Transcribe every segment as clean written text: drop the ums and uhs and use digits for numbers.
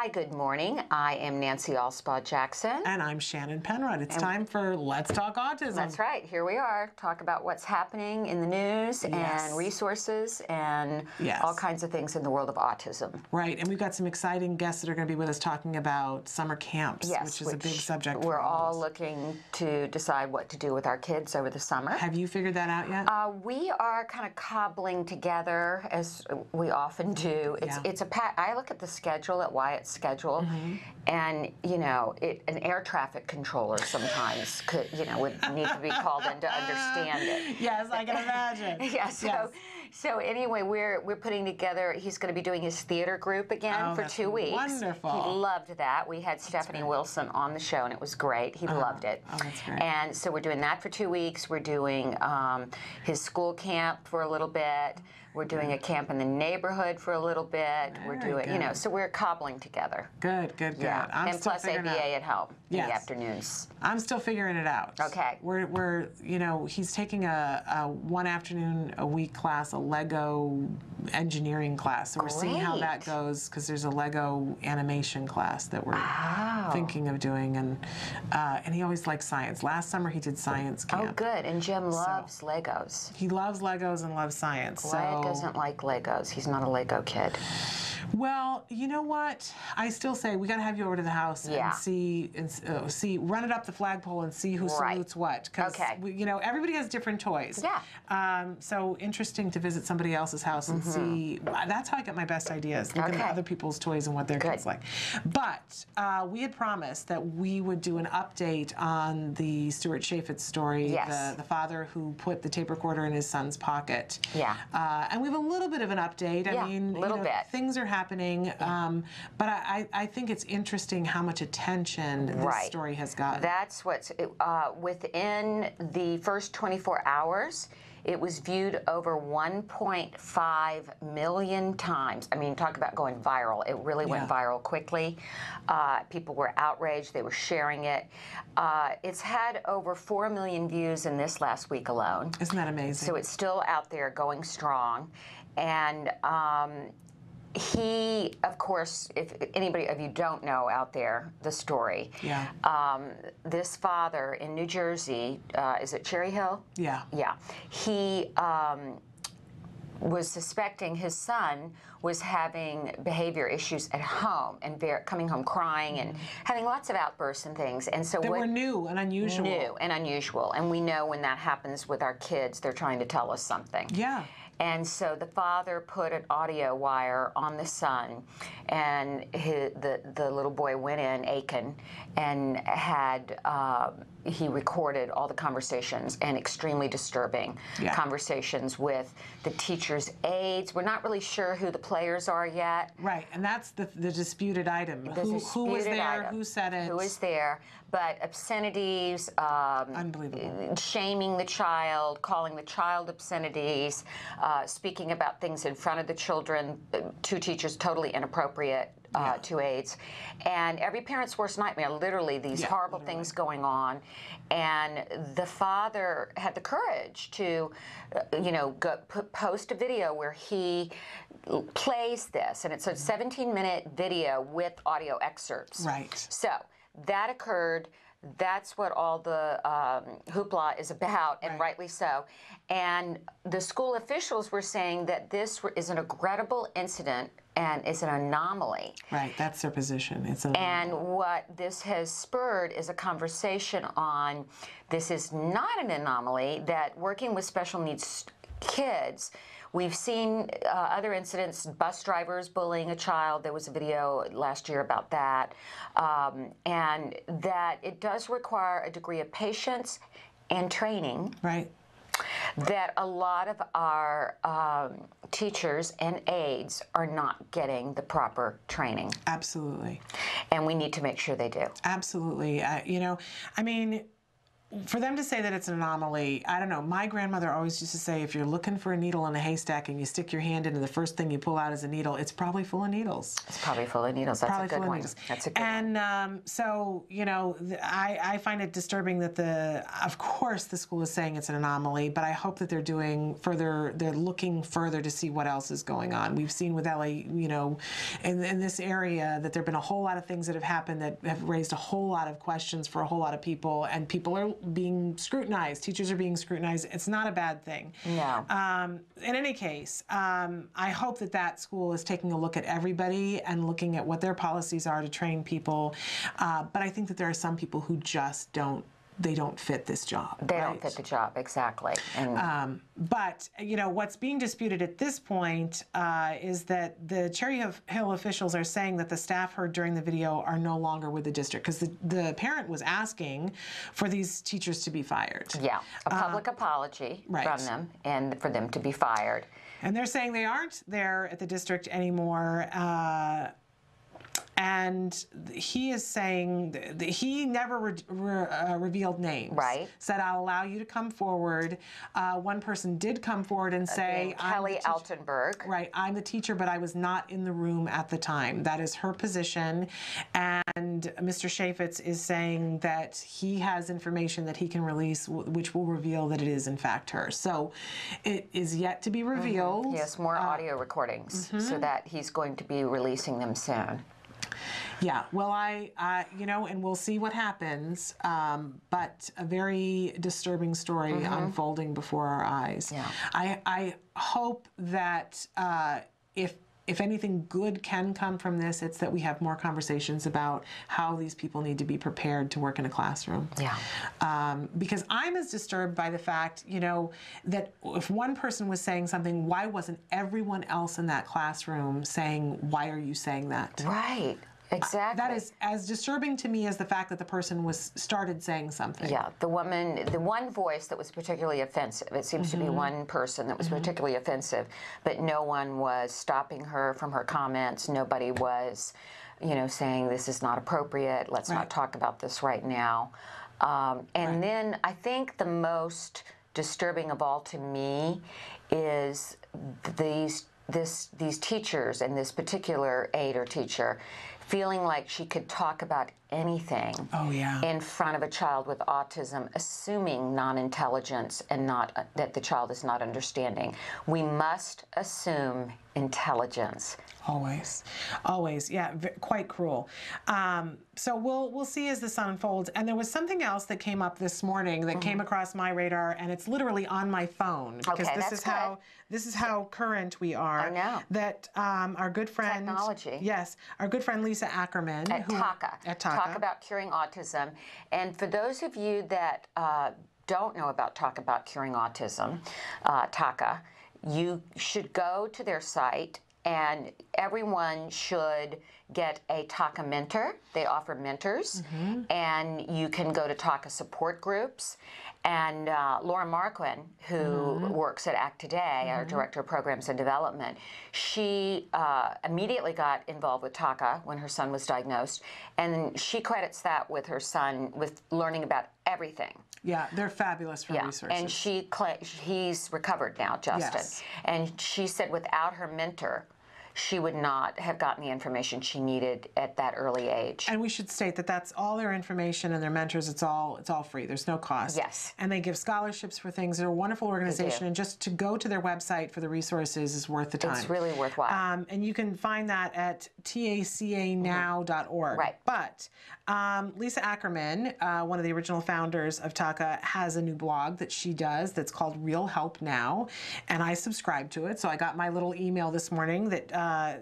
Hi, good morning. I am Nancy Alspaugh-Jackson. And I'm Shannon Penrod. It's time for Let's Talk Autism. That's right. Here we are. Talk about what's happening in the news Yes. and resources and Yes. all kinds of things in the world of autism. Right. And we've got some exciting guests that are going to be with us talking about summer camps, Yes, which is a big subject. We're all looking to decide what to do with our kids over the summer. Have you figured that out yet? We are kind of cobbling together, as we often do. It's I look at the schedule, at Wyatt's schedule, and you know, an air traffic controller sometimes could, would need to be called in to understand it. Yes, I can imagine. Yeah. So anyway, we're putting together. He's going to be doing his theater group again for 2 weeks. Wonderful. He loved that. We had Stephanie Wilson on the show, and it was great. He loved it. Oh, that's great. And so we're doing that for 2 weeks. We're doing his school camp for a little bit. We're doing a camp in the neighborhood for a little bit. We're doing, so we're cobbling together. Good. Yeah. I'm and plus ABA at home in the Yes. afternoons. I'm still figuring it out. Okay. We're he's taking a one afternoon a week class, a Lego engineering class. So we're seeing how that goes, because there's a Lego animation class that we're thinking of doing, and he always likes science. Last summer he did science camp. Oh, good. And Jim loves Legos. He loves Legos and loves science. Wyatt doesn't like Legos. He's not a Lego kid. Well, you know what? I still say we got to have you over to the house and see, run it up the flagpole and see who salutes what. Because everybody has different toys. Yeah. So interesting to visit somebody else's house and see. That's how I get my best ideas. Looking at other people's toys and what their kids like. But we had promised that we would do an update on the Stuart Chaffetz story. Yes. The father who put the tape recorder in his son's pocket. Yeah. And we have a little bit of an update. I mean, a little bit. Things are happening, but I think it's interesting how much attention this story has gotten. That's what's within the first 24 hours. It was viewed over 1.5 million times. I mean, talk about going viral. It really went viral quickly. People were outraged. They were sharing it. It's had over 4 million views in this last week alone. Isn't that amazing? So it's still out there going strong. And he, of course, if anybody of you don't know out there the story, this father in New Jersey, is it Cherry Hill? Yeah. Yeah. He was suspecting his son was having behavior issues at home and coming home crying and having lots of outbursts and things. And so they were new and unusual. New and unusual. And we know when that happens with our kids, they're trying to tell us something. Yeah. And so the father put an audio wire on the son, and the little boy went in, Aiken, and had he recorded all the conversations, and extremely disturbing conversations with the teacher's aides. We're not really sure who the players are yet. Right, and that's the disputed item. Who was there? Who said it? Who is there? But obscenities, unbelievable, shaming the child, calling the child obscenities, speaking about things in front of the children, two teachers totally inappropriate to aides, and every parent's worst nightmare, literally these horrible things going on. And the father had the courage to, post a video where he plays this, and it's a 17-minute video with audio excerpts. Right. So that occurred. That's what all the hoopla is about, and rightly so. And the school officials were saying that this is an regrettable incident and it's an anomaly. Right, that's their position. It's an anomaly. And what this has spurred is a conversation on this is not an anomaly, that working with special needs kids, we've seen other incidents, bus drivers bullying a child. There was a video last year about that. And that it does require a degree of patience and training. Right. That a lot of our teachers and aides are not getting the proper training. Absolutely. And we need to make sure they do. Absolutely. I mean, for them to say that it's an anomaly, I don't know. My grandmother always used to say, if you're looking for a needle in a haystack and you stick your hand in and the first thing you pull out is a needle, it's probably full of needles. It's probably full of needles. That's Probably a good full of one. needles. That's a good one. And so, you know, I find it disturbing that of course the school is saying it's an anomaly, but I hope that they're looking further to see what else is going on. We've seen with LA, you know, in this area that there have been a whole lot of things that have happened that have raised a whole lot of questions for a whole lot of people, and people are being scrutinized. Teachers are being scrutinized. It's not a bad thing. No. In any case, I hope that school is taking a look at everybody and looking at what their policies are to train people. But I think that there are some people who just don't fit this job. They don't fit the job, exactly. And but, you know, what's being disputed at this point is that the Cherry Hill officials are saying that the staff heard during the video are no longer with the district, because the parent was asking for these teachers to be fired. yeah, a public apology from them, and for them to be fired. And they're saying they aren't there at the district anymore. And he is saying that he never revealed names. Right. Said, I'll allow you to come forward. One person did come forward and say, Kelly Altenberg. Right, I'm the teacher, but I was not in the room at the time. That is her position. And Mr. Chaffetz is saying that he has information that he can release, which will reveal that it is in fact her. So it is yet to be revealed. He has more audio recordings, so that he's going to be releasing them soon. Yeah, well, you know, and we'll see what happens, but a very disturbing story unfolding before our eyes. Yeah. I hope that if anything good can come from this, it's that we have more conversations about how these people need to be prepared to work in a classroom. Yeah. Because I'm as disturbed by the fact, you know, that if one person was saying something, why wasn't everyone else in that classroom saying, why are you saying that? Right. Exactly. That is as disturbing to me as the fact that the person started saying something. Yeah, the one voice that was particularly offensive. It seems to be one person that was particularly offensive, but no one was stopping her from her comments. Nobody was, you know, saying this is not appropriate. Let's not talk about this right now. And then I think the most disturbing of all to me is these teachers and this particular aide or teacher feeling like she could talk about anything in front of a child with autism, assuming non-intelligence and not that the child is not understanding. We must assume intelligence. Always, always, yeah, quite cruel. So we'll see as this unfolds. And there was something else that came up this morning that came across my radar, and it's literally on my phone because this is how current we are. I know that our good friend technology. Yes, our good friend Lisa Ackerman at TACA. Talk About Curing Autism. And for those of you that don't know about Talk About Curing Autism, TACA, you should go to their site, and everyone should get a TACA mentor. They offer mentors, and you can go to TACA support groups. And Laura Marquin, who works at ACT Today, our Director of Programs and Development, she immediately got involved with TACA when her son was diagnosed, and she credits that with her son with learning about everything. Yeah, they're fabulous for resources. And he's recovered now, Justin. Yes. And she said without her mentor, she would not have gotten the information she needed at that early age. And we should state that that's all their information and their mentors. It's all free. There's no cost. Yes. And they give scholarships for things. They're a wonderful organization. And just to go to their website for the resources is worth the time. It's really worthwhile. And you can find that at tacanow.org. Right. But Lisa Ackerman, one of the original founders of TACA, has a new blog that she does that's called Real Help Now, and I subscribe to it. So I got my little email this morning that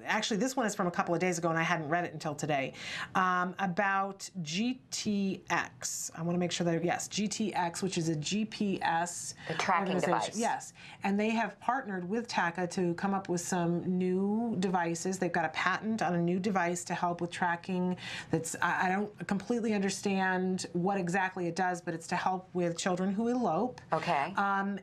actually this one is from a couple of days ago, and I hadn't read it until today, about GTX. I want to make sure that, yes, GTX, which is a GPS tracking device. Yes, and they have partnered with TACA to come up with some new devices. They've got a patent on a new device to help with tracking. I don't completely understand what exactly it does, but it's to help with children who elope. Okay.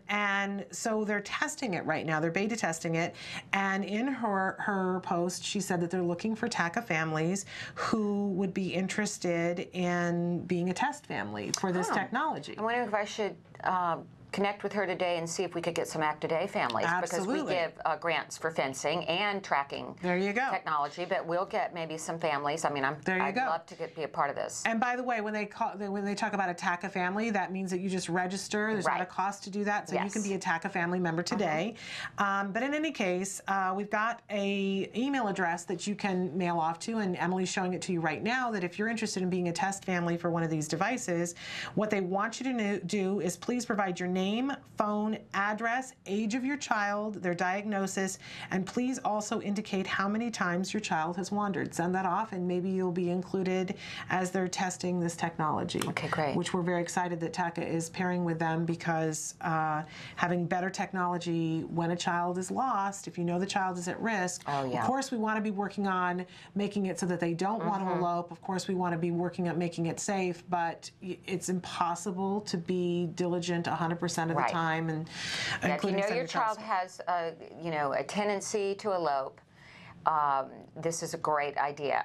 And so they're testing it right now. They're beta testing it. And in her post, she said that they're looking for TACA families who would be interested in being a test family for this technology. I'm wondering if I should connect with her today and see if we could get some Act Today families. Absolutely. Because we give grants for fencing and tracking technology, but we'll get maybe some families. I mean, I'd love to be a part of this. And by the way, when they talk about a TACA family, that means that you just register. There's not a cost to do that, so you can be a TACA family member today. But in any case, we've got a email address that you can mail off to, and Emily's showing it to you right now, that if you're interested in being a test family for one of these devices, what they want you to do is please provide your name, phone, address, age of your child, their diagnosis, and please also indicate how many times your child has wandered. Send that off, and maybe you'll be included as they're testing this technology. Okay, great. Which we're very excited that TACA is pairing with them, because having better technology when a child is lost, if you know the child is at risk, of course we want to be working on making it so that they don't want to elope. Of course we want to be working on making it safe, but it's impossible to be diligent 100% of the time, and if you know your child has a tendency to elope, this is a great idea.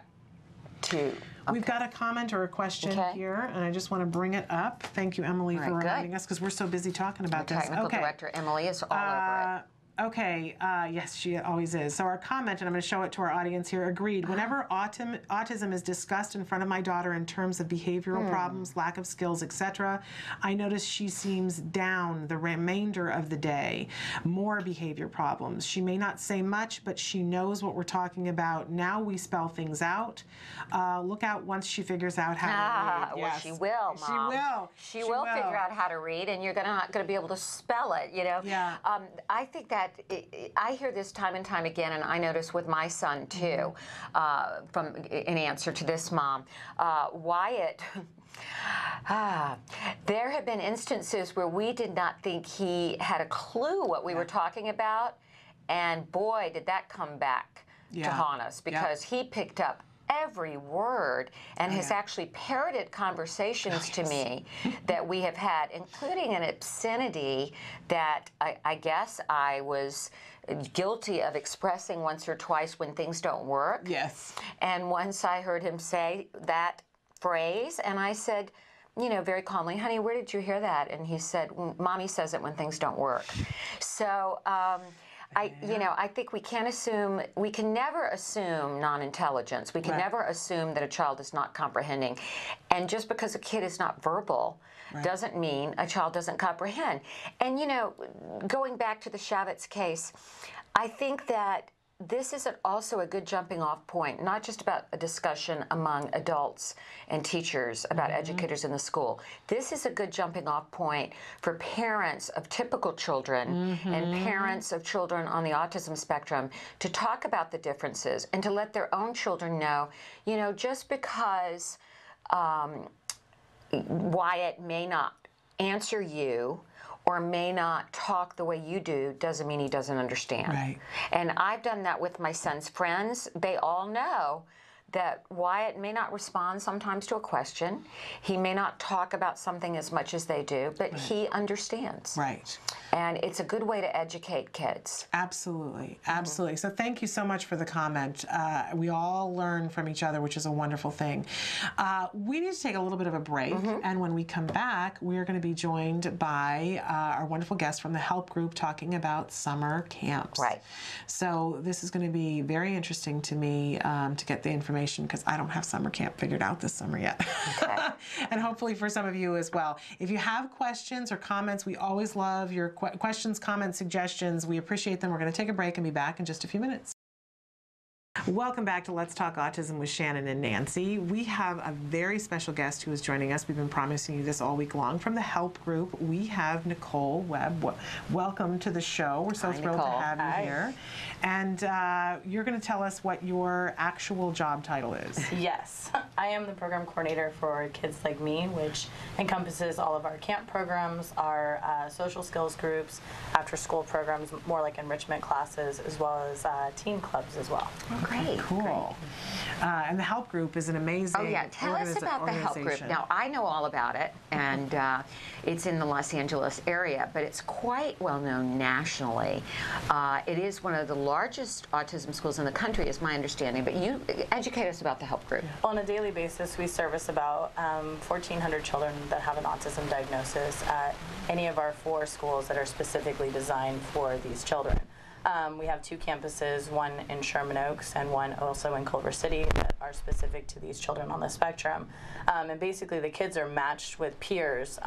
We've got a comment or a question here, and I just want to bring it up. Thank you, Emily, for reminding us, because we're so busy talking about this. Technical director Emily is all over it. Okay, yes, she always is. So our comment, and I'm going to show it to our audience here, agreed. Whenever autism is discussed in front of my daughter in terms of behavioral problems, lack of skills, etc., I notice she seems down the remainder of the day. More behavior problems. She may not say much, but she knows what we're talking about. Now we spell things out. Look out once she figures out how to read. Well, she will, Mom. She will figure out how to read, and you're not going to be able to spell it, Yeah. I think that I hear this time and time again, and I notice with my son too, in answer to this mom. Wyatt, there have been instances where we did not think he had a clue what we were talking about, and boy, did that come back to haunt us, because he picked up every word and has actually parroted conversations to me that we have had, including an obscenity that I guess I was guilty of expressing once or twice when things don't work. Yes. And once I heard him say that phrase, and I said, very calmly, honey, where did you hear that? And he said, Mommy says it when things don't work. So, I think we can never assume non-intelligence. We can never assume that a child is not comprehending. And just because a kid is not verbal doesn't mean a child doesn't comprehend. And, going back to the Shavitz case, I think that this is also a good jumping off point, not just about a discussion among adults and teachers about educators in the school. This is a good jumping off point for parents of typical children and parents of children on the autism spectrum to talk about the differences and to let their own children know, just because Wyatt may not answer you or may not talk the way you do doesn't mean he doesn't understand. Right. And I've done that with my son's friends. They all know that Wyatt may not respond sometimes to a question. He may not talk about something as much as they do, but he understands. Right. And it's a good way to educate kids. Absolutely. Absolutely. So thank you so much for the comment. We all learn from each other, which is a wonderful thing. We need to take a little bit of a break. And when we come back, we are going to be joined by our wonderful guest from the HELP group talking about summer camps. Right. So this is going to be very interesting to me to get the information, because I don't have summer camp figured out this summer yet. Okay. And hopefully for some of you as well. If you have questions or comments, we always love your questions, comments, suggestions. We appreciate them. We're going to take a break and be back in just a few minutes. Welcome back to Let's Talk Autism with Shannon and Nancy. We have a very special guest who is joining us. We've been promising you this all week long. From the HELP group, we have Nicole Webb. Welcome to the show. We're so thrilled to have you here. And you're going to tell us what your actual job title is. Yes. I am the program coordinator for Kids Like Me, which encompasses all of our camp programs, our social skills groups, after-school programs, more like enrichment classes, as well as teen clubs as well. Okay. Great. Cool. And the help group is an amazing. Oh yeah, tell us about the help group. Now I know all about it, and it's in the Los Angeles area, but it's quite well known nationally. It is one of the largest autism schools in the country, is my understanding. But you educate us about the help group. Well, on a daily basis, we service about 1,400 children that have an autism diagnosis at any of our 4 schools that are specifically designed for these children. We have 2 campuses, one in Sherman Oaks and one also in Culver City, that are specific to these children on the spectrum. And basically the kids are matched with peers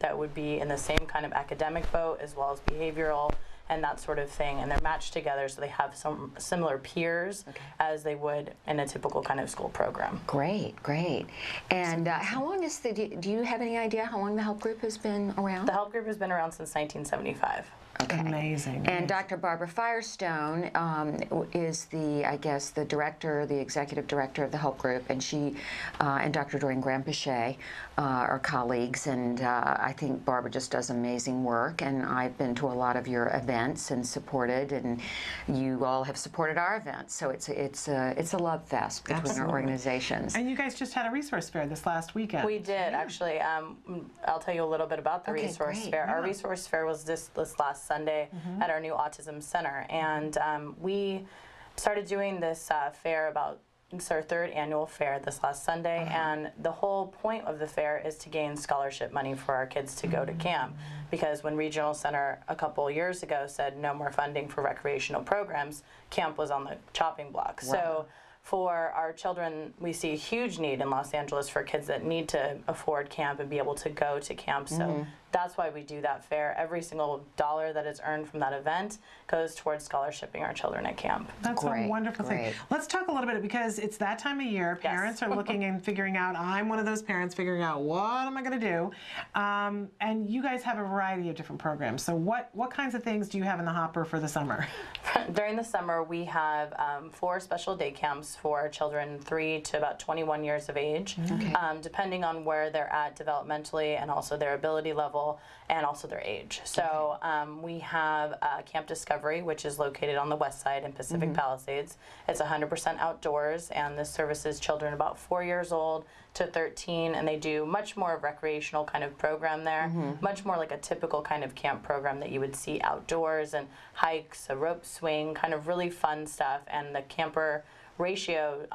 that would be in the same kind of academic boat as well as behavioral and that sort of thing, and they're matched together so they have some similar peers as they would in a typical kind of school program. Great, great. And how long is do you have any idea how long the help group has been around? The help group has been around since 1975. Okay. Amazing. And Dr. Barbara Firestone is I guess, the director, the executive director of the help group, and she and Dr. Doreen Graham-Pichet are colleagues, and I think Barbara just does amazing work, and I've been to a lot of your events and supported, and you all have supported our events, so it's a love fest between our organizations. And you guys just had a resource fair this last weekend. We did, actually. I'll tell you a little bit about the resource fair. Yeah. Our resource fair was this last Sunday at our new Autism Center, and we started doing this fair it's our 3rd annual fair this last Sunday, and the whole point of the fair is to gain scholarship money for our kids to go to camp, because when Regional Center a couple years ago said no more funding for recreational programs, camp was on the chopping block. Wow. So for our children, we see a huge need in Los Angeles for kids that need to afford camp and be able to go to camp. So that's why we do that fair. Every single dollar that is earned from that event goes towards scholarshiping our children at camp. That's a wonderful thing. Let's talk a little bit, because it's that time of year. Parents are looking and figuring out, I'm one of those parents figuring out, what am I going to do? And you guys have a variety of different programs. So what kinds of things do you have in the hopper for the summer? During the summer, we have 4 special day camps for children 3 to about 21 years of age, depending on where they're at developmentally and also their ability level and also their age. So we have Camp Discovery, which is located on the west side in Pacific Palisades. It's 100% outdoors, and this services children about 4 years old to 13, and they do much more of recreational kind of program there, much more like a typical kind of camp program that you would see outdoors, and hikes, a rope swing, kind of really fun stuff. And the camper ratio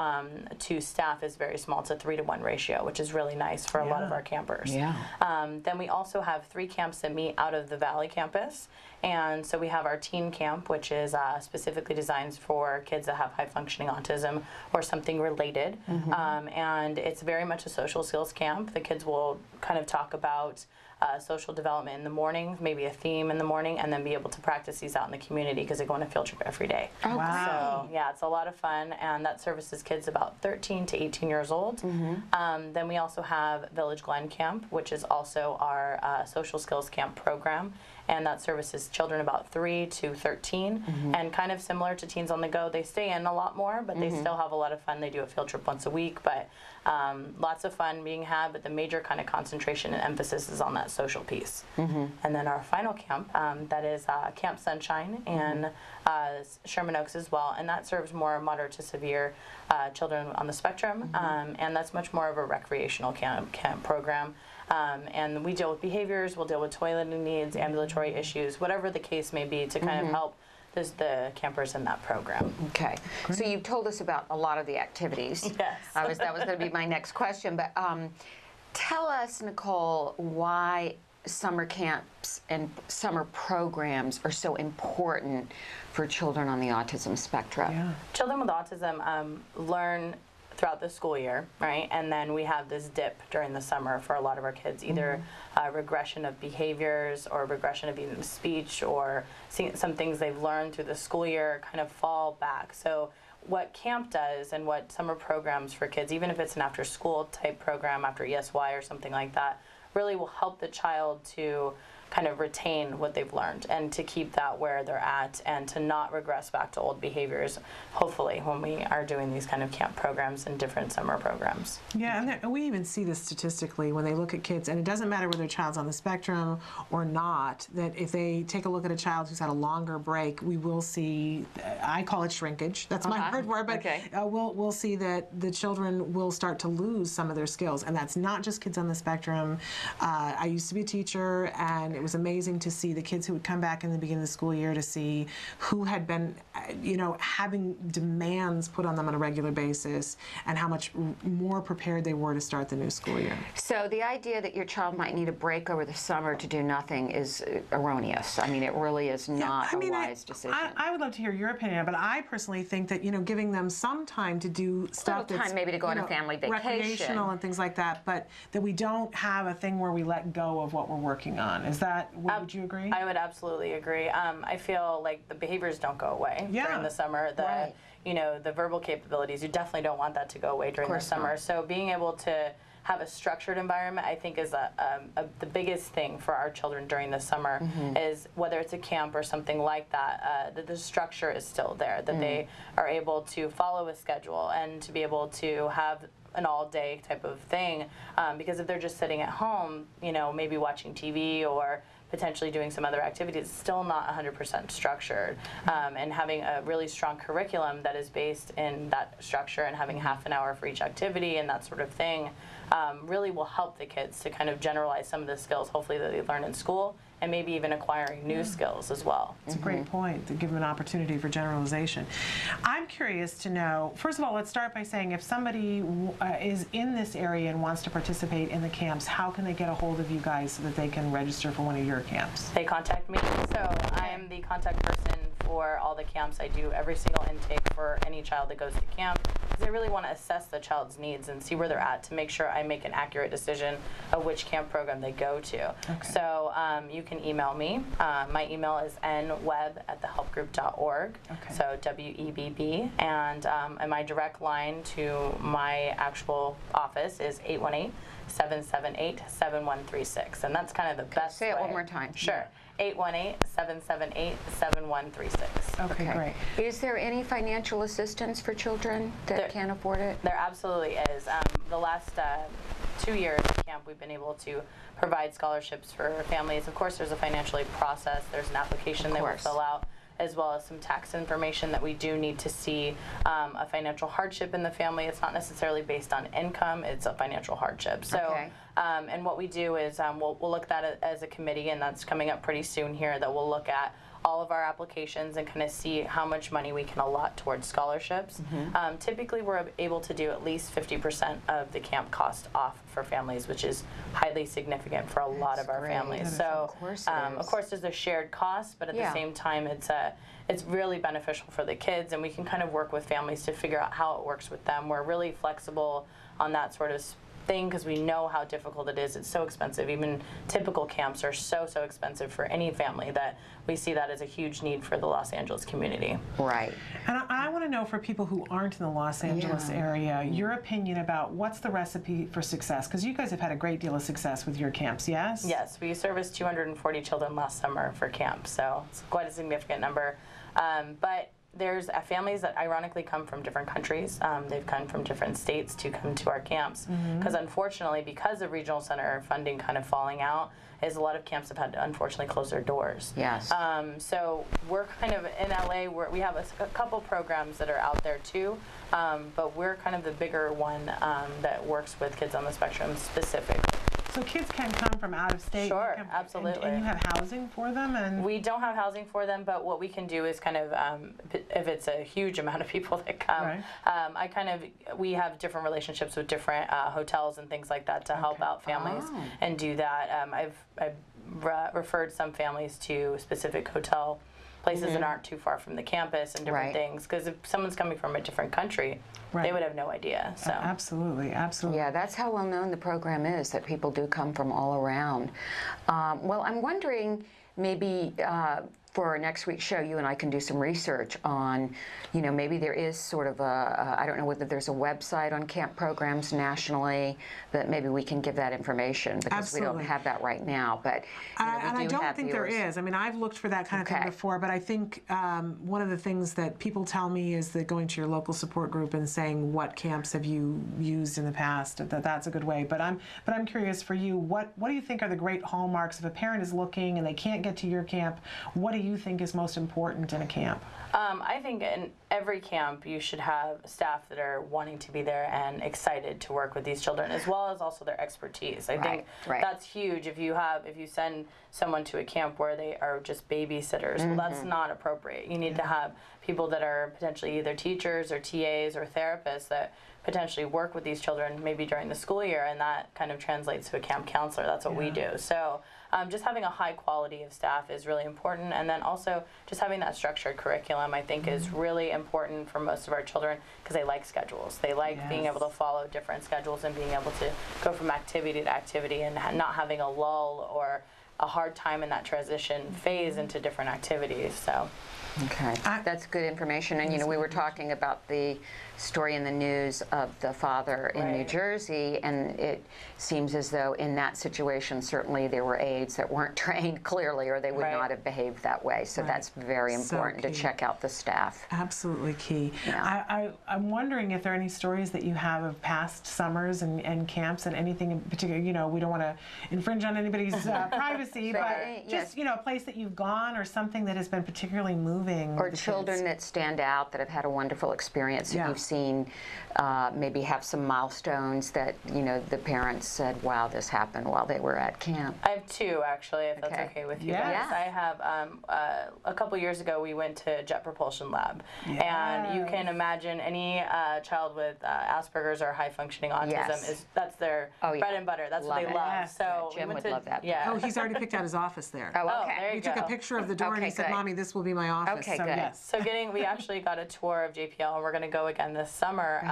to staff is very small. It's a 3-to-1 ratio, which is really nice for a lot of our campers. Then we also have 3 camps that meet out of the Valley campus. And so we have our teen camp, which is specifically designed for kids that have high-functioning autism or something related. And it's very much a social skills camp. The kids will kind of talk about social development in the morning, maybe a theme in the morning, and then be able to practice these out in the community because they go on a field trip every day. Oh, wow. So yeah, it's a lot of fun, and that services kids about 13 to 18 years old. Then we also have Village Glen Camp, which is also our social skills camp program, and that services children about 3 to 13, and kind of similar to Teens on the Go. They stay in a lot more, but they still have a lot of fun. They do a field trip once a week, but lots of fun being had, but the major kind of concentration and emphasis is on that social piece. And then our final camp, that is Camp Sunshine in Sherman Oaks as well, and that serves more moderate to severe children on the spectrum, and that's much more of a recreational camp program. And we deal with behaviors, we'll deal with toileting needs, ambulatory issues, whatever the case may be, to kind of help the campers in that program. Okay. Great. So you've told us about a lot of the activities. Yes. That was going to be my next question, but tell us, Nicole, why summer camps and summer programs are so important for children on the autism spectrum. Children with autism learn throughout the school year, right? And then we have this dip during the summer for a lot of our kids, either regression of behaviors or regression of even speech, or some things they've learned through the school year kind of fall back. So what camp does, and what summer programs for kids, even if it's an after school type program after ESY or something like that, really will help the child to kind of retain what they've learned and to keep that where they're at and to not regress back to old behaviors, hopefully, when we are doing these kind of camp programs and different summer programs. Yeah, and we even see this statistically when they look at kids, and it doesn't matter whether a child's on the spectrum or not, that if they take a look at a child who's had a longer break, we will see, I call it shrinkage, that's my word for it, but Okay. we'll see that the children will start to lose some of their skills, and that's not just kids on the spectrum. I used to be a teacher, and it was amazing to see the kids who would come back in the beginning of the school year to see who had been, having demands put on them on a regular basis, and how much more prepared they were to start the new school year. So the idea that your child might need a break over the summer to do nothing is erroneous. I mean, it really is not a wise decision. I would love to hear your opinion, but I personally think that giving them some time to do stuff time that's maybe to go on a family vacation, recreational and things like that, but that we don't have a thing where we let go of what we're working on. Is that? Would you agree? I would absolutely agree. I feel like the behaviors don't go away during the summer. The verbal capabilities, you definitely don't want that to go away during the summer. So being able to have a structured environment, I think, is the biggest thing for our children during the summer. Is whether it's a camp or something like that, that the structure is still there, that they are able to follow a schedule and to be able to have an all-day type of thing. Because if they're just sitting at home, maybe watching TV or potentially doing some other activities, it's still not 100% structured. And having a really strong curriculum that is based in that structure and having half an hour for each activity and that sort of thing really will help the kids to kind of generalize some of the skills, hopefully, that they learn in school, and maybe even acquiring new skills as well. It's a great point, to give them an opportunity for generalization. I'm curious to know, first of all, let's start by saying if somebody is in this area and wants to participate in the camps, how can they get a hold of you guys so that they can register for one of your camps? They contact me. So I am the contact person for all the camps. I do every single intake for any child that goes to camp, because I really want to assess the child's needs and see where they're at to make sure I make an accurate decision of which camp program they go to. Okay. So you can email me. My email is nwebb@thehelpgroup.org. Okay. So WEBB. And my direct line to my actual office is 818-778-7136. And that's kind of the best Say it way. one more time. Sure. 818-778-7136. Okay, great. Is there any financial assistance for children that can't afford it? There absolutely is. The last 2 years at camp, we've been able to provide scholarships for families. Of course, there's a financial aid process. There's an application they will fill out, as well as some tax information that we do need to see a financial hardship in the family. It's not necessarily based on income, it's a financial hardship. So, and what we do is we'll look at that as a committee, and that's coming up pretty soon here, that we'll look at all of our applications and kind of see how much money we can allot towards scholarships. Typically, we're able to do at least 50% of the camp cost off for families, which is highly significant for a lot of our families. So, of course, there's a shared cost, but at the same time, it's really beneficial for the kids, and we can kind of work with families to figure out how it works with them. We're really flexible on that sort of thing because we know how difficult it is. It's so expensive. Even typical camps are so expensive for any family that we see that as a huge need for the Los Angeles community. Right. And I want to know, for people who aren't in the Los Angeles area, your opinion about what's the recipe for success, because you guys have had a great deal of success with your camps, yes? Yes, we serviced 240 children last summer for camp, so it's quite a significant number. But there's families that ironically come from different countries. They've come from different states to come to our camps, because unfortunately, because of regional center funding kind of falling out, is a lot of camps have had to unfortunately close their doors. Yes. So we're kind of in LA, we have a couple programs that are out there too, but we're kind of the bigger one that works with kids on the spectrum specifically. So kids can come from out of state. Sure, absolutely. And you have housing for them? And we don't have housing for them, but what we can do is kind of, if it's a huge amount of people that come, we have different relationships with different hotels and things like that to help out families and do that. I've referred some families to specific hotel places that aren't too far from the campus and different things, because if someone's coming from a different country, they would have no idea. So absolutely. Yeah, that's how well known the program is, that people do come from all around. Well, I'm wondering, maybe for next week's show, you and I can do some research on, maybe there is sort of I don't know whether there's a website on camp programs nationally, that maybe we can give that information, because Absolutely. we don't have that right now. But and I don't think viewers. there is. I mean, I've looked for that kind of thing before, but I think one of the things that people tell me is that going to your local support group and saying, what camps have you used in the past, that's a good way. But I'm curious for you, what do you think are the great hallmarks if a parent is looking and they can't get to your camp? What do you think is most important in a camp? I think in every camp you should have staff that are wanting to be there and excited to work with these children, as well as also their expertise. I think that's huge. If you send someone to a camp where they are just babysitters, well, that's not appropriate. You need to have people that are potentially either teachers or TAs or therapists that potentially work with these children maybe during the school year, and that kind of translates to a camp counselor. That's what we do. So just having a high quality of staff is really important, and then also just having that structured curriculum I think is really important for most of our children, because they like schedules. They like being able to follow different schedules and being able to go from activity to activity and not having a lull or a hard time in that transition phase into different activities. So. Okay, that's good information. And we were talking about the story in the news of the father in New Jersey, and it seems as though in that situation certainly there were aides that weren't trained clearly, or they would not have behaved that way. So that's very important to check out the staff. Absolutely key. Yeah. I'm wondering if there are any stories that you have of past summers and camps, and anything in particular. We don't want to infringe on anybody's privacy, but just a place that you've gone, or something that has been particularly moving. Or children that stand out, that have had a wonderful experience that you've seen, maybe have some milestones that, the parents said, wow, this happened while they were at camp. I have two, actually, if that's okay with you guys. I have, a couple years ago, we went to Jet Propulsion Lab. And you can imagine any child with Asperger's or high-functioning autism, that's their bread and butter. That's what they love. So Jim would love that. Oh, he's already picked out his office there. Oh, okay. There you took a picture of the door and he said, Mommy, this will be my office. Okay, so, good. Yes. So we actually got a tour of JPL, and we're going to go again this summer.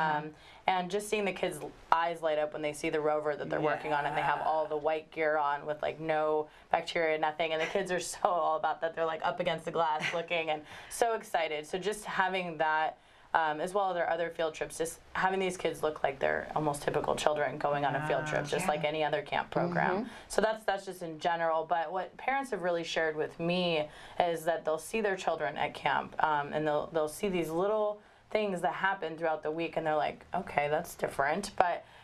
And just seeing the kids' eyes light up when they see the rover that they're working on, and they have all the white gear on with no bacteria, nothing, and the kids are so all about that. They're up against the glass looking and so excited. So just having that, as well as our other field trips, just having these kids look like they're almost typical children going on a field trip, just like any other camp program. So that's just in general. But what parents have really shared with me is that they'll see their children at camp, and they'll see these little things that happen throughout the week, and they're like, okay, that's different.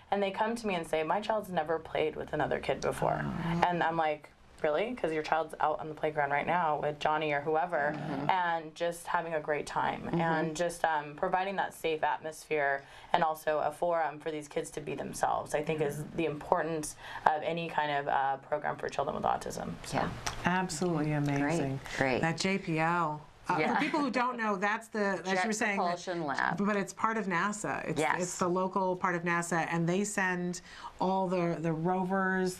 And they come to me and say, my child's never played with another kid before. And I'm like, really? Because your child's out on the playground right now with Johnny or whoever, and just having a great time, and just providing that safe atmosphere, and also a forum for these kids to be themselves, I think is the importance of any kind of program for children with autism. So. Yeah. Absolutely amazing. Great. That JPL. For people who don't know, that's as you were saying, Propulsion Lab. But it's part of NASA. It's the local part of NASA, and they send all the rovers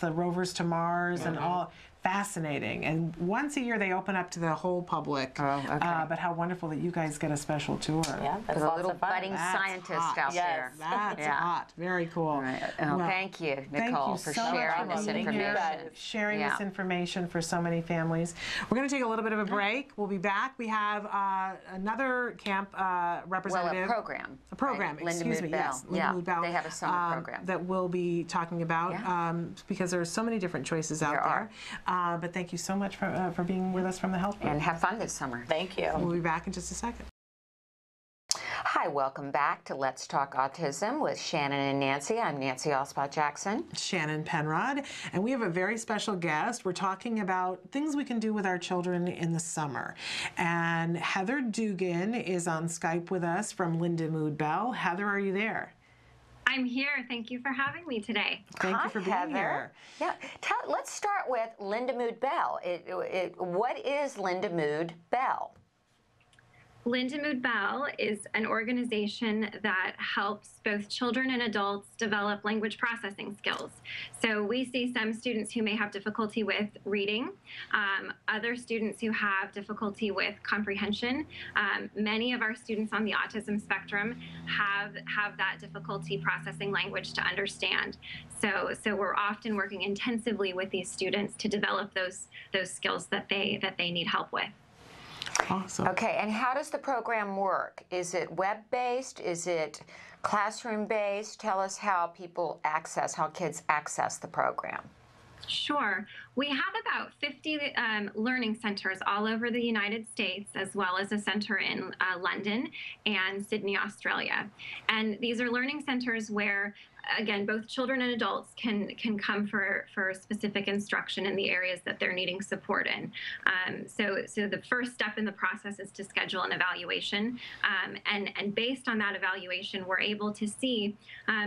to Mars, and all. Fascinating. And once a year they open up to the whole public. Oh, okay. But how wonderful that you guys get a special tour. Yeah, that's a little fun. budding scientist out there. That's hot. Very cool. Right. Well, thank you, Nicole, for sharing this information. Sharing this information for so many families. We're going to take a little bit of a break. We'll be back. We have another camp representative. Well, a program. A program, right? excuse me. Yes, Linda Mood Bell. They have a summer program that we'll be talking about because there are so many different choices out there. But thank you so much for being with us from the Health Group. And have fun this summer. Thank you. We'll be back in just a second. Hi, welcome back to Let's Talk Autism with Shannon and Nancy. I'm Nancy Alspaugh-Jackson. Shannon Penrod. And we have a very special guest. We're talking about things we can do with our children in the summer. And Heather Dugan is on Skype with us from Linda Mood Bell. Heather, are you there? I'm here. Thank you for having me today. Thank you for being Heather. here. Yeah, let's start with Linda Mood Bell. What is Linda Mood Bell? Linda Mood Bell is an organization that helps both children and adults develop language processing skills. So we see some students who may have difficulty with reading, other students who have difficulty with comprehension. Many of our students on the autism spectrum have that difficulty processing language to understand. So we're often working intensively with these students to develop those skills that they need help with. Awesome. Okay, and how does the program work? Is it web-based? Is it classroom-based? Tell us how kids access the program. Sure. We have about 50 learning centers all over the United States, as well as a center in London and Sydney, Australia. And these are learning centers where, again, both children and adults can come for specific instruction in the areas that they're needing support in. So the first step in the process is to schedule an evaluation. And based on that evaluation, we're able to see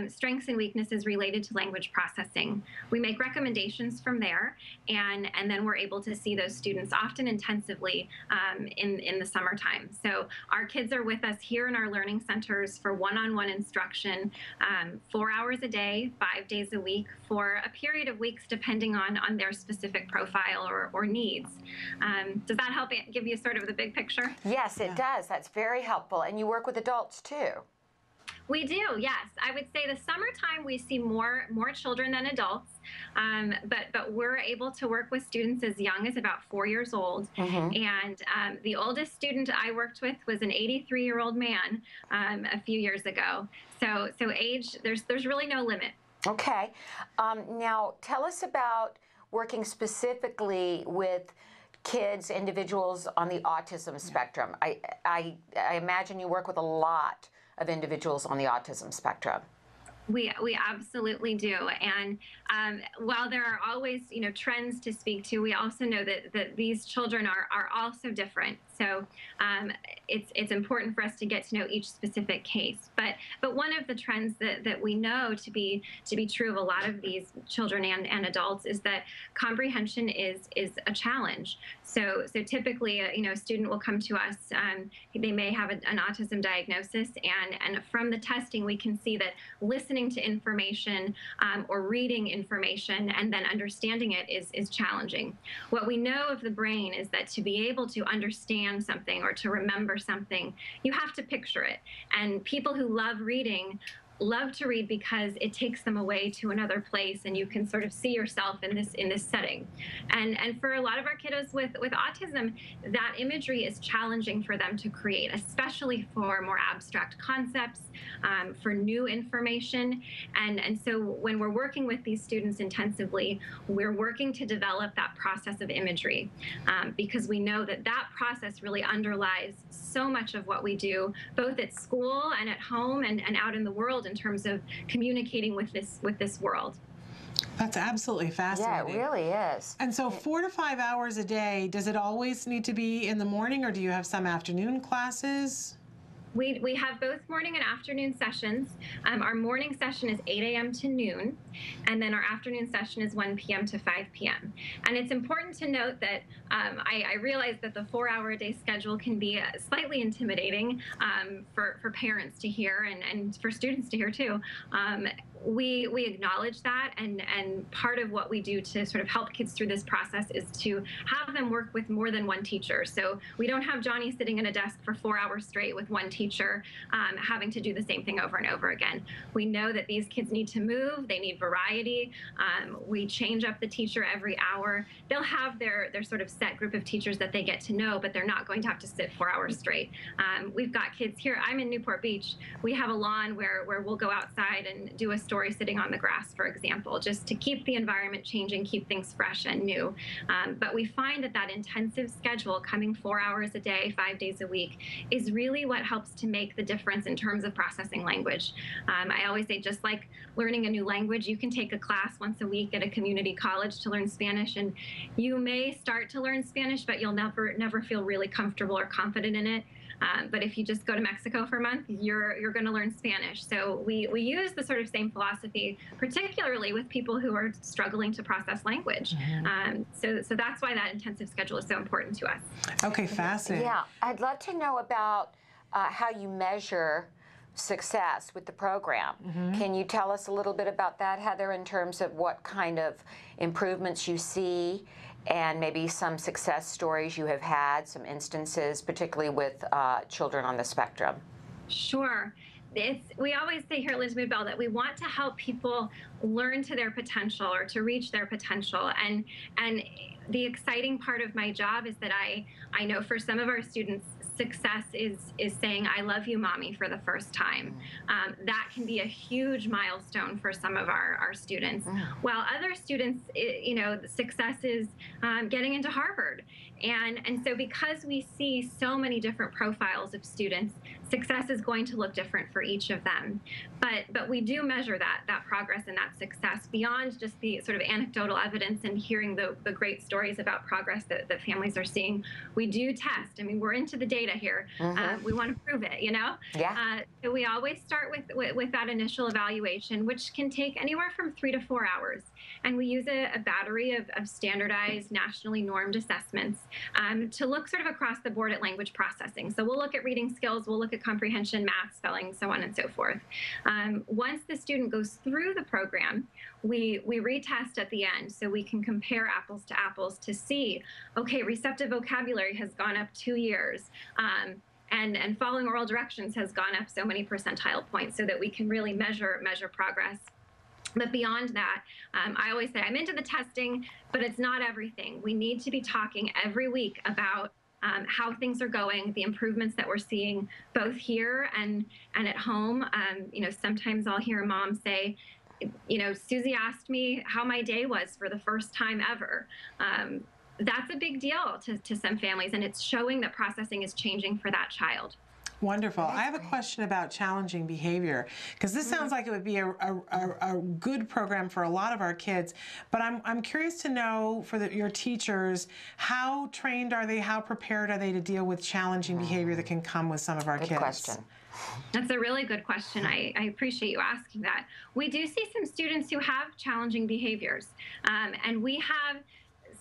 strengths and weaknesses related to language processing. We make recommendations from there, and then we're able to see those students often intensively in the summertime. So our kids are with us here in our learning centers for one-on-one instruction, 4 hours a day, 5 days a week, for a period of weeks depending on their specific profile or needs. Does that help give you sort of the big picture? Yes, it does. That's very helpful. And you work with adults too. We do, yes. I would say the summertime we see more children than adults, but we're able to work with students as young as about 4 years old. And the oldest student I worked with was an 83-year-old man a few years ago. So age, there's really no limit. Okay. Now tell us about working specifically with kids, individuals on the autism spectrum. I imagine you work with a lot of individuals on the autism spectrum. We absolutely do, and while there are always trends to speak to, we also know that these children are also different. So it's important for us to get to know each specific case. But one of the trends that we know to be true of a lot of these children and adults is that comprehension is a challenge. So typically, a student will come to us. They may have an autism diagnosis, and from the testing, we can see that listening to information or reading information and then understanding it is challenging. What we know of the brain is that to be able to understand something or to remember something, you have to picture it. And people who love reading love to read because it takes them away to another place, and you can sort of see yourself in this setting. And for a lot of our kiddos with autism, that imagery is challenging for them to create, especially for more abstract concepts, for new information. And so when we're working with these students intensively, we're working to develop that process of imagery, because we know that process really underlies so much of what we do, both at school and at home and out in the world, in terms of communicating with this world. That's absolutely fascinating. Yeah, it really is. And so 4 to 5 hours a day, does it always need to be in the morning, or do you have some afternoon classes? We have both morning and afternoon sessions. Our morning session is 8 a.m. to noon, and then our afternoon session is 1 p.m. to 5 p.m. And it's important to note that I realize that the 4-hour-a-day schedule can be slightly intimidating for parents to hear and for students to hear too. We acknowledge that, and part of what we do to sort of help kids through this process is to have them work with more than one teacher. So we don't have Johnny sitting in a desk for 4 hours straight with one teacher having to do the same thing over and over again. We know that these kids need to move, they need variety. We change up the teacher every hour. They'll have their sort of set group of teachers that they get to know, but they're not going to have to sit 4 hours straight. We've got kids here. I'm in Newport Beach. We have a lawn where we'll go outside and do a story sitting on the grass, for example, just to keep the environment changing, keep things fresh and new. But we find that intensive schedule, coming 4 hours a day, 5 days a week, is really what helps to make the difference in terms of processing language. I always say, just like learning a new language, you can take a class once a week at a community college to learn Spanish, and you may start to learn Spanish, but you'll never feel really comfortable or confident in it. But if you just go to Mexico for a month, you're going to learn Spanish. So we use the sort of same philosophy, particularly with people who are struggling to process language. So that's why that intensive schedule is so important to us. Okay, fascinating. Yeah, I'd love to know about how you measure success with the program. Can you tell us a little bit about that, Heather, in terms of what kind of improvements you see, and maybe some success stories you have had, some instances, particularly with children on the spectrum? Sure. we always say here at Linda Mood Bell that we want to help people learn to their potential or to reach their potential. And the exciting part of my job is that I know for some of our students, success is saying, "I love you, Mommy," for the first time. That can be a huge milestone for some of our students. While other students, success is getting into Harvard. And so because we see so many different profiles of students, success is going to look different for each of them. But we do measure that progress and that success beyond just the sort of anecdotal evidence and hearing the great stories about progress that families are seeing. We do test. I mean, we're into the data here. We want to prove it, Yeah. So we always start with that initial evaluation, which can take anywhere from 3 to 4 hours. And we use a battery of standardized, nationally normed assessments to look sort of across the board at language processing. So we'll look at reading skills, we'll look at comprehension, math, spelling, so on and so forth. Once the student goes through the program, we retest at the end so we can compare apples to apples to see, okay, receptive vocabulary has gone up 2 years. And following oral directions has gone up so many percentile points so that we can really measure progress. But beyond that, I always say I'm into the testing, but it's not everything. We need to be talking every week about how things are going, the improvements that we're seeing both here and at home. Sometimes I'll hear a mom say, Susie asked me how my day was for the first time ever. That's a big deal to some families, and it's showing that processing is changing for that child. Wonderful. I have a question about challenging behavior, because this sounds like it would be a good program for a lot of our kids, but I'm curious to know for your teachers, how trained are they, how prepared are they to deal with challenging behavior that can come with some of our kids? Good question. That's a really good question. I appreciate you asking that. We do see some students who have challenging behaviors, and we have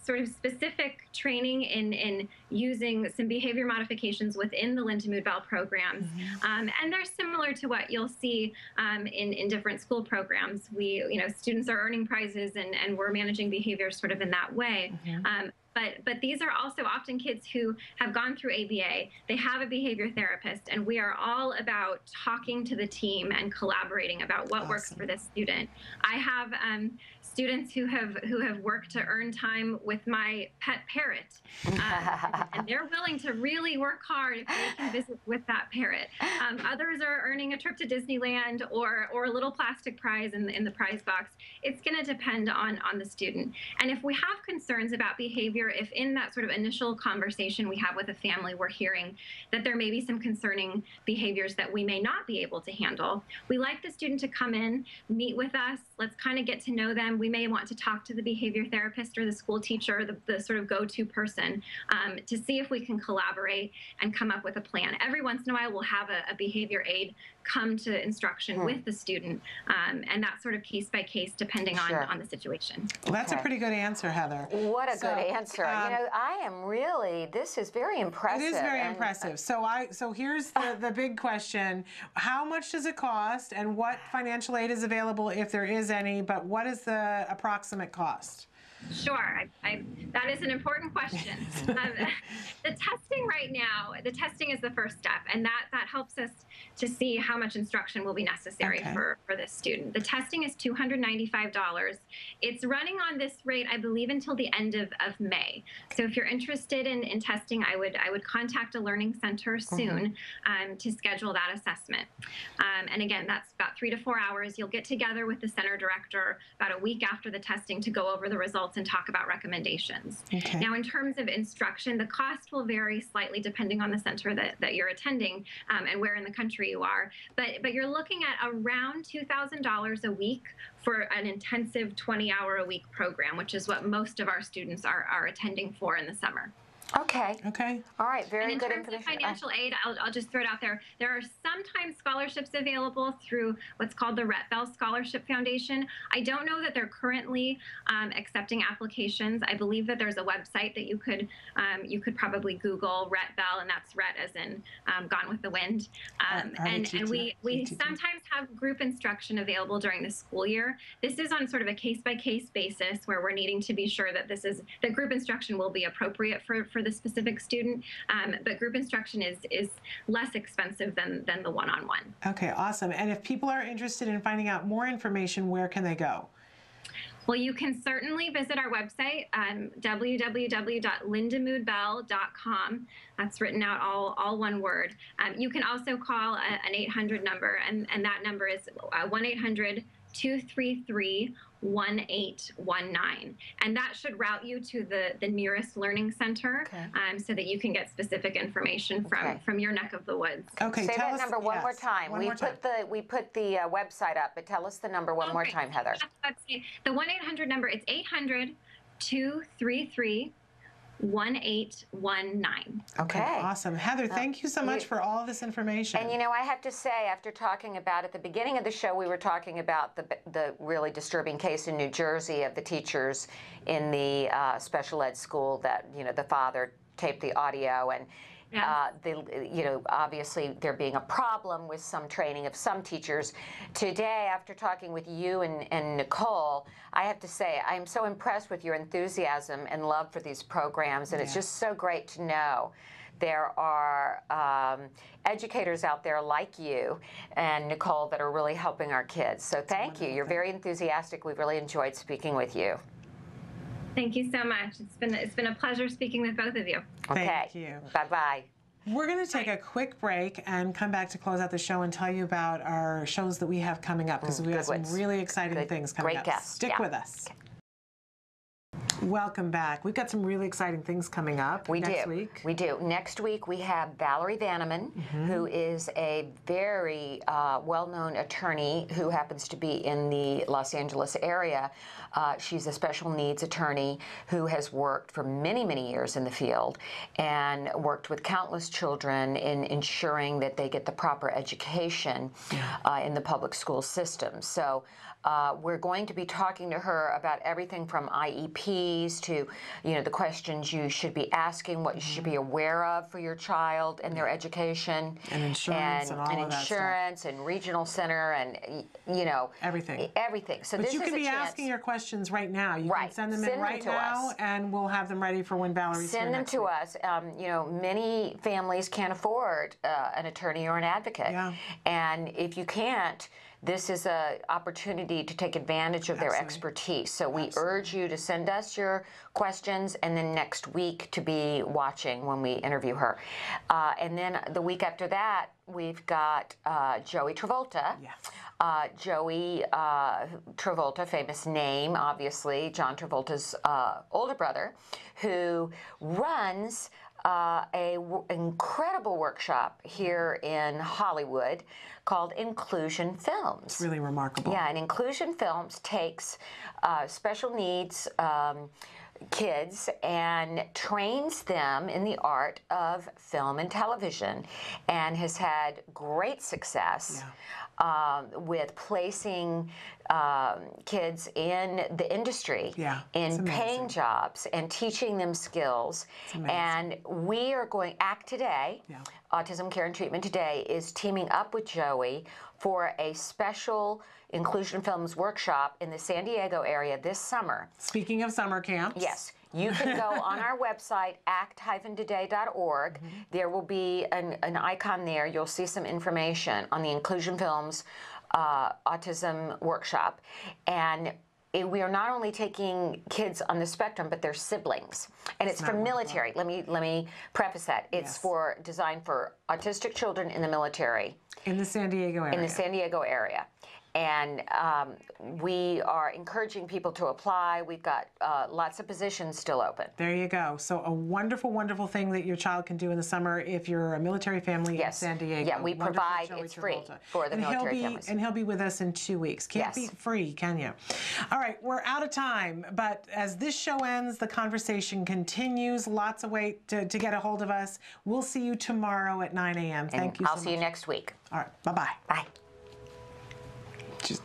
sort of specific training in using some behavior modifications within the Linda Mood Bell programs. And they're similar to what you'll see in different school programs. Students are earning prizes and we're managing behavior sort of in that way. But these are also often kids who have gone through ABA. They have a behavior therapist, and we are all about talking to the team and collaborating about what works for this student. I have students who have worked to earn time with my pet parrot, and they're willing to really work hard if they can visit with that parrot. Others are earning a trip to Disneyland or a little plastic prize in the prize box. It's going to depend on the student. And if we have concerns about behavior, if in that sort of initial conversation we have with a family, we're hearing that there may be some concerning behaviors that we may not be able to handle, we like the student to come in, meet with us, let's kind of get to know them. We may want to talk to the behavior therapist or the school teacher, the sort of go-to person, to see if we can collaborate and come up with a plan. Every once in a while, we'll have a behavior aide come to instruction with the student, and that's sort of case by case depending on the situation. Well, that's a pretty good answer, Heather. What a good answer. This is very impressive. It is very impressive. So here's the big question. How much does it cost, and what financial aid is available if there is any, but what is the approximate cost? Sure. That is an important question. The testing right now, the testing is the first step, and that helps us to see how much instruction will be necessary for this student. The testing is $295. It's running on this rate, I believe, until the end of May. So if you're interested in testing, I would contact a learning center soon to schedule that assessment. And again, that's about 3 to 4 hours. You'll get together with the center director about a week after the testing to go over the results and talk about recommendations. Now, in terms of instruction, the cost will vary slightly depending on the center that you're attending and where in the country you are. But you're looking at around $2,000 a week for an intensive 20-hour-a-week program, which is what most of our students are attending for in the summer. Okay. All right. Very good information. And in terms of financial aid, I'll just throw it out there. There are sometimes scholarships available through what's called the Rhett Bell Scholarship Foundation. I don't know that they're currently accepting applications. I believe that there's a website that you could probably Google Rhett Bell, and that's Rhett as in Gone with the Wind. And we sometimes have group instruction available during the school year. This is on sort of a case-by-case basis where we're needing to be sure that that group instruction will be appropriate for for the specific student, but group instruction is less expensive than the one-on-one. Okay, awesome. And if people are interested in finding out more information, where can they go? Well, you can certainly visit our website, www.lindamoodbell.com. That's written out all one word. You can also call an 800 number, and that number is 1-800-233-1819. And that should route you to the nearest learning center, so that you can get specific information from your neck of the woods. Okay, say that number one more time. We put the website up, but tell us the number one more time, Heather. The 1-800 number, it's 800-233-1819. Okay. Awesome. Heather, thank you so much for all of this information. And you know, I have to say, after talking about at the beginning of the show, we were talking about the really disturbing case in New Jersey of the teachers in the special ed school that, you know, the father taped the audio, and you know, obviously there being a problem with some training of some teachers. Today, after talking with you and Nicole, I have to say I am so impressed with your enthusiasm and love for these programs, and it's just so great to know there are educators out there like you and Nicole that are really helping our kids. So thank you. You're very enthusiastic. We've really enjoyed speaking with you. Thank you so much. It's been a pleasure speaking with both of you. Okay. Thank you. Bye-bye. We're going to take a quick break and come back to close out the show and tell you about our shows that we have coming up, because we have some really exciting things coming up. Great guests. Stick with us. Okay. Welcome back. We've got some really exciting things coming up next week. We do. Next week we have Valerie Vanneman, who is a very well-known attorney who happens to be in the Los Angeles area. She's a special needs attorney who has worked for many, many years in the field and worked with countless children in ensuring that they get the proper education in the public school system. So we're going to be talking to her about everything from IEPs to, you know, the questions you should be asking, what you should be aware of for your child and their education, and insurance and all of that stuff. And regional center, and you know, everything. So but this you is can be a chance. Asking your questions right now. You can send them in right now, and we'll have them ready for when Valerie's here next week. Send them to us. You know, many families can't afford an attorney or an advocate, and if you can't, this is an opportunity to take advantage of their expertise. So we urge you to send us your questions, and then next week to be watching when we interview her. And then the week after that, we've got Joey Travolta. Joey Travolta, famous name, obviously, John Travolta's older brother, who runs an incredible workshop here in Hollywood called Inclusion Films. It's really remarkable. Yeah, and Inclusion Films takes special needs kids and trains them in the art of film and television, and has had great success with placing kids in the industry, in paying jobs, and teaching them skills. And we are going, ACT Today, Autism Care and Treatment Today, is teaming up with Joey for a special Inclusion Films workshop in the San Diego area this summer. Speaking of summer camps. Yes. You can go on our website, act-today.org. There will be an icon there. You'll see some information on the Inclusion Films Autism Workshop. And we are not only taking kids on the spectrum, but their siblings. And it's for military. Let me preface that. It's designed for autistic children in the military. In the San Diego area. In the San Diego area. And we are encouraging people to apply. We've got lots of positions still open. There you go. So a wonderful, wonderful thing that your child can do in the summer if you're a military family in San Diego. Yeah, we provide, it's free for the military families. And he'll be with us in 2 weeks. Can't be free, can you? All right, we're out of time. But as this show ends, the conversation continues. Lots of way to get a hold of us. We'll see you tomorrow at 9 a.m. Thank you so much. I'll see you next week. All right, bye-bye. Bye. Just